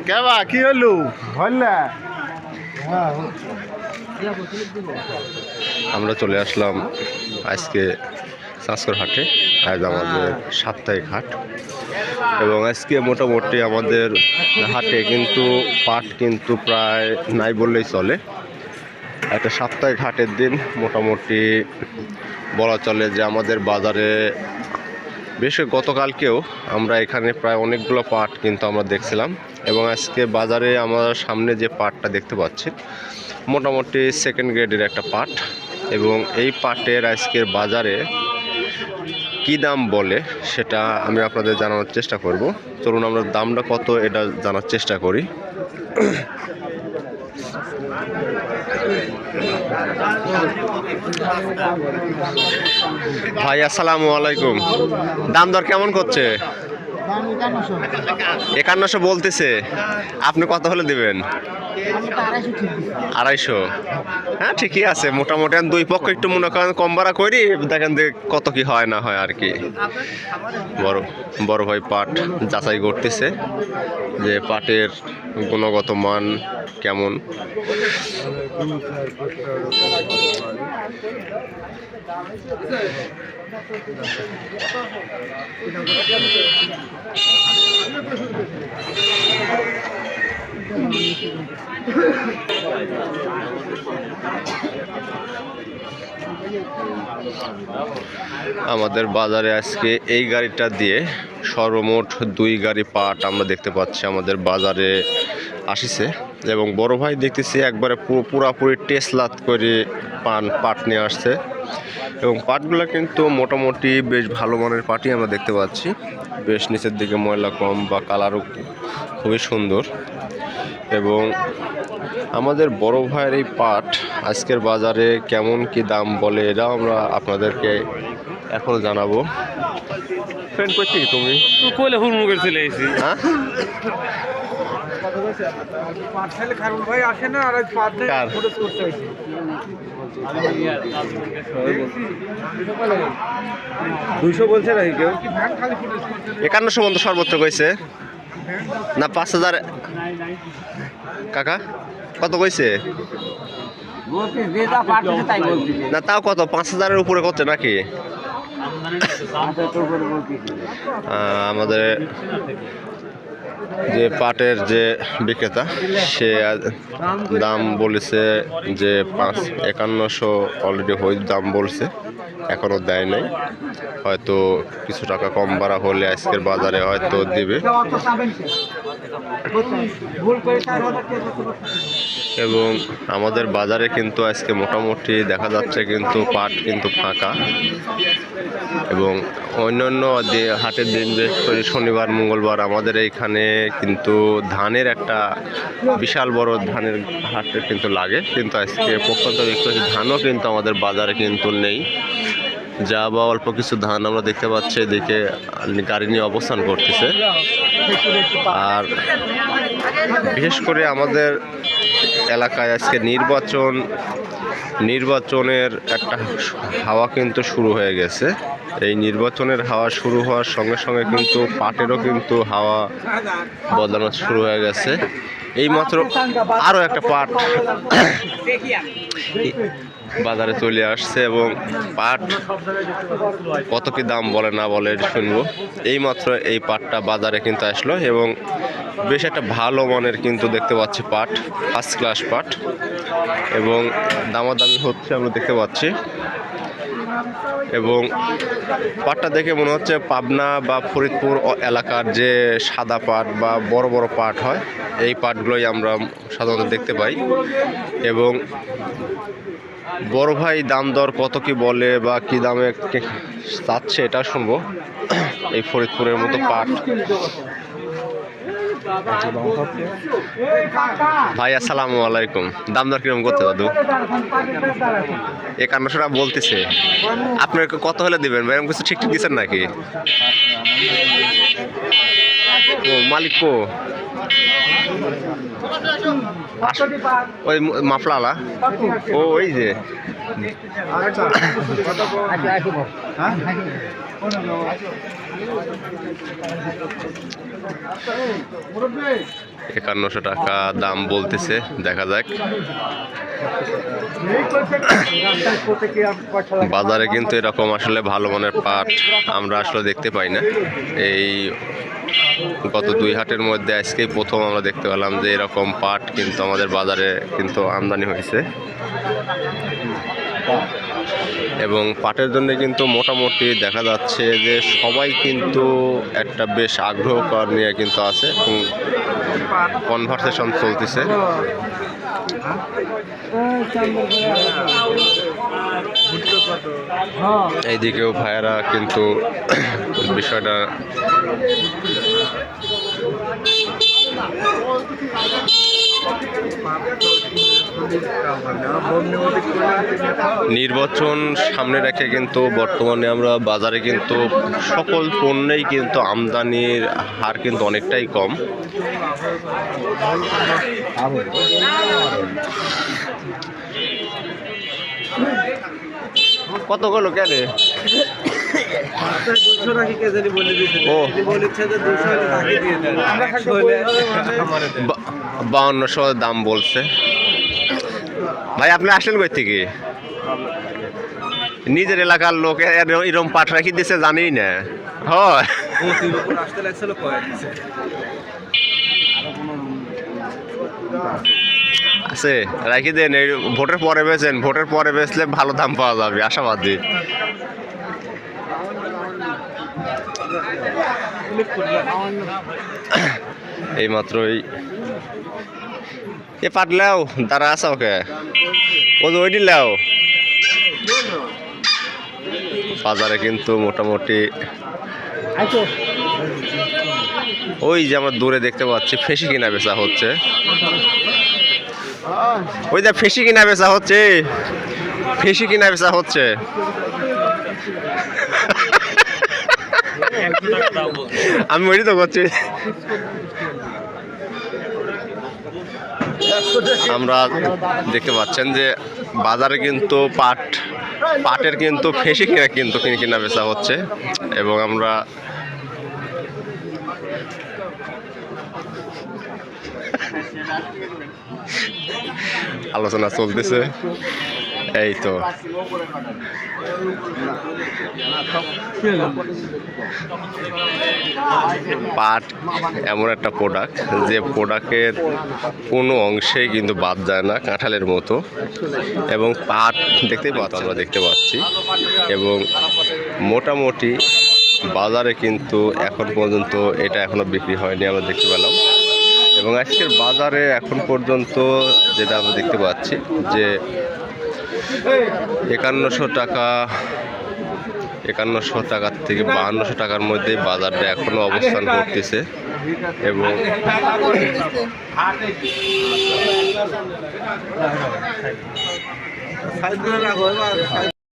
কেবা কি হলো ভরলা? আমরা চলে আসলাম আজকে চাঁচকর হাটে। আজ আমাদের সাপ্তাহিক হাট এবং আজকে মোটামুটি আমাদের হাটে কিন্তু পাট কিন্তু প্রায় নাই বললেই চলে। একটা সাপ্তাহিক হাটের দিন মোটামুটি বলা চলে যে আমাদের বাজারে বেশ গতকালকেও আমরা এখানে প্রায় অনেকগুলো পাট কিন্তু আমরা দেখছিলাম এবং আজকে বাজারে আমার সামনে যে পাটটা দেখতে পাচ্ছি মোটামুটি সেকেন্ড গ্রেডের একটা পাট এবং এই পাটের আজকের বাজারে কি দাম বলে সেটা আমি আপনাদের জানানোর চেষ্টা করব। চলুন আমরা দামটা কত এটা জানার চেষ্টা করি। ভাই আসসালামু আলাইকুম, দাম দর কেমন করছে? 5100 বলতেছে, আপনি কত হলে দিবেন? 250। হ্যাঁ ঠিকই আছে, মোটামুটি দুই পক্ষ একটু মনে করেন কম বাড়া করি, দেখেন যে কত কি হয় না হয় আর কি। বড় ভাই পাট যাচাই করতেছে যে পাটের গুণগত মান কেমন। আমাদের বাজারে আজকে এই গাড়িটা দিয়ে সর্বমোট 2 গাড়ি পাট আমরা দেখতে পাচ্ছি আমাদের বাজারে আসিছে এবং বড় ভাই দেখতেছি একবারে পুরাপুরি টেসলাত করে পাট নিয়ে আসছে এবং পাটগুলো কিন্তু মোটামুটি বেশ ভালো মানের পাটই আমরা দেখতে পাচ্ছি। বেশ নিচের দিকে ময়লা কম বা কালারও খুবই সুন্দর এবং আমাদের বড় ভাইয়ের এই পাট আজকের বাজারে কেমন কি দাম বলে এটাও আমরা আপনাদেরকে এখন জানাবো। ফ্রেন্ড করছি কি তুমি কইলে হুড়মুড় করে চলে এসেছি। হ্যাঁ পাট খাইলে খারুল ভাই আসে না আর পাট ফটো করতে হইছে 200 বলছে নাকি কেউ? 5100 পর্যন্ত সর্বোচ্চ কইছে না 5000? কাকা কত কইছে? না তাও কত 5000-এর উপরে করছে নাকি? আমাদের যে পাটের যে বিক্রেতা সে দাম বলেছে যে 5100 অলরেডি হয়ে দাম বলছে, এখনও দেয় নাই, হয়তো কিছু টাকা কম বাড়া হলে আজকের বাজারে হয়তো দিবে। এবং আমাদের বাজারে কিন্তু আজকে মোটামুটি দেখা যাচ্ছে কিন্তু পাট কিন্তু ফাঁকা এবং অন্যান্য হাটের দিন বৃহস্পতি শনিবার মঙ্গলবার আমাদের এইখানে কিন্তু ধানের একটা বিশাল বড় ধানের হাট কিন্তু লাগে, কিন্তু আজকে প্রত্যন্ত ধানও কিন্তু আমাদের বাজারে কিন্তু নেই, যা বা অল্প কিছু ধান আমরা দেখতে পাচ্ছি এদিকে গাড়ি নিয়ে অবস্থান করতেছে। আর বিশেষ করে আমাদের এলাকায় আজকে নির্বাচনের একটা হাওয়া কিন্তু শুরু হয়ে গেছে। এই নির্বাচনের হাওয়া শুরু হওয়ার সঙ্গে সঙ্গে কিন্তু পাটেরও কিন্তু হাওয়া বদলানো শুরু হয়ে গেছে। এইমাত্র আরও একটা পাট বাজারে চলে আসছে এবং পাট কত কি দাম বলে না বলে শুনবো। এইমাত্র এই পাটটা বাজারে কিন্তু আসলো এবং বেশ একটা ভালো মানের কিন্তু দেখতে পাচ্ছি পাট, ফার্স্ট ক্লাস পাট এবং দামাদামি হচ্ছে আমরা দেখতে পাচ্ছি। এবং পাটটা দেখে মনে হচ্ছে পাবনা বা ফরিদপুর এলাকার যে সাদা পাট বা বড় বড় পাট হয় এই পাটগুলোই আমরা সাধারণত দেখতে পাই। এবং বড় ভাই দাম দর কত কি বলে বা কি দামে চাচ্ছে এটা শুনবো। এই ফরিদপুরের মতো পাট। ভাই আসসালামু আলাইকুম, দাম দর কিরকম করতে দাদু? 5100 টাকা বলতেছে, আপনার কত হলে দিবেন ভাই? এরকম কিছু ঠিক ঠিক দিচ্ছেন নাকি? ও মালিক কো ওই মাফলালা ও ওই যে 5100 টাকা দাম বলতেছে, দেখা যাক। বাজারে কিন্তু এরকম আসলে ভালো মানের পাট আমরা আসলে দেখতে পাই না। এই গত 2 হাটের মধ্যে আজকেই প্রথম আমরা দেখতে পেলাম যে এরকম পাট কিন্তু আমাদের বাজারে কিন্তু আমদানি হয়েছে। এবং পাটের জন্য কিন্তু মোটামুটি দেখা যাচ্ছে যে সবাই কিন্তু একটা বেশ আগ্রহ নিয়ে কিন্তু আছে, কনভারসেশন চলতেছে। এইদিকেও ভাইয়ারা কিন্তু বিষয়টা নির্বাচন সামনে রেখে কিন্তু বর্তমানে আমরা বাজারে কিন্তু সকল পণ্যেই কিন্তু আমদানির হার কিন্তু অনেকটাই কম। কত গেল কেন? ও 5200 দাম বলছে। ভাই আপনি আসলেন কই থেকে? নিজের এলাকার লোক এরকম পাট রাখি দিছে জানি না। হয় আছে রাখি দেন, এই ভোটের পরে বেচেন, ভোটের পরে বেচলে ভালো দাম পাওয়া যাবে আশাবাদী। এই মাত্রই এ পাটলাও তারা আসা ওকে ওই দিলাও বাজারে কিন্তু মোটামুটি ওই যে আমরা দূরে দেখতে পাচ্ছি ফেসি কিনা বেচা হচ্ছে। ওই যে ফেসি কিনা বেচা হচ্ছে, ফেসি কিনা বেচা হচ্ছে। আমি ওই তো করছি। আমরা দেখতে পাচ্ছেন যে বাজারে কিন্তু পাটের কিন্তু ফেসি কিনা কিন্তু কিনা বেচা হচ্ছে। এবং আমরা আলোচনা চলতেছে। এই তো পাট এমন একটা প্রোডাক্ট যে প্রোডাক্টের কোনো অংশেই কিন্তু বাদ যায় না, কাঁঠালের মতো। এবং পাট দেখতেই পাচ্ছি, আমরা দেখতে পাচ্ছি। এবং মোটামুটি বাজারে কিন্তু এখন পর্যন্ত এটা এখনো বিক্রি হয়নি, আমরা দেখতে পেলাম। এবং আজকের বাজারে এখন পর্যন্ত যেটা আমরা দেখতে পাচ্ছি যে 5100 টাকার থেকে 5200 টাকার মধ্যে বাজারটা এখনো অবস্থান করতেছে। এবং